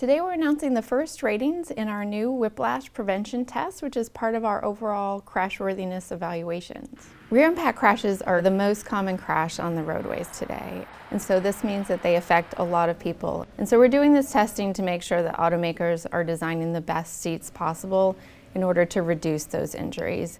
Today we're announcing the first ratings in our new whiplash prevention test, which is part of our overall crashworthiness evaluations. Rear impact crashes are the most common crash on the roadways today, and so this means that they affect a lot of people. And so we're doing this testing to make sure that automakers are designing the best seats possible in order to reduce those injuries.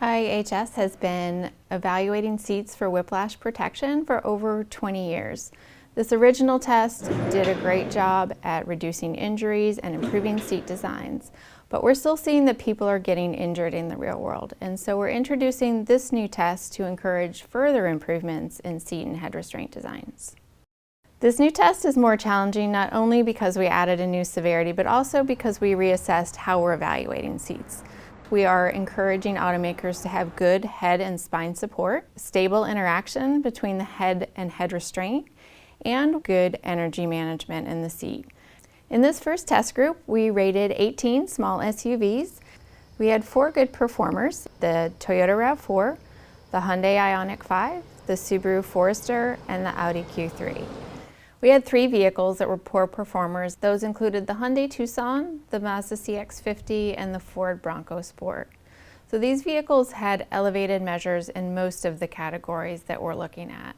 IIHS has been evaluating seats for whiplash protection for over 20 years. This original test did a great job at reducing injuries and improving seat designs, but we're still seeing that people are getting injured in the real world, and so we're introducing this new test to encourage further improvements in seat and head restraint designs. This new test is more challenging not only because we added a new severity, but also because we reassessed how we're evaluating seats. We are encouraging automakers to have good head and spine support, stable interaction between the head and head restraint, and good energy management in the seat. In this first test group, we rated 18 small SUVs. We had 4 good performers: the Toyota RAV4, the Hyundai Ioniq 5, the Subaru Forester, and the Audi Q3. We had 3 vehicles that were poor performers. Those included the Hyundai Tucson, the Mazda CX-50, and the Ford Bronco Sport. So these vehicles had elevated measures in most of the categories that we're looking at.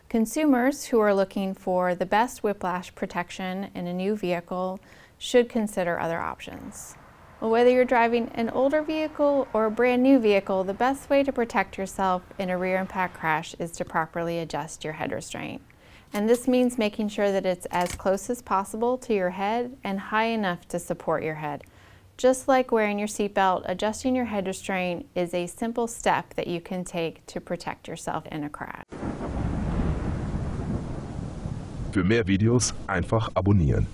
Consumers who are looking for the best whiplash protection in a new vehicle should consider other options. Well, whether you're driving an older vehicle or a brand new vehicle, the best way to protect yourself in a rear impact crash is to properly adjust your head restraint. And this means making sure that it's as close as possible to your head and high enough to support your head. Just like wearing your seatbelt, adjusting your head restraint is a simple step that you can take to protect yourself in a crash. Für mehr Videos einfach abonnieren.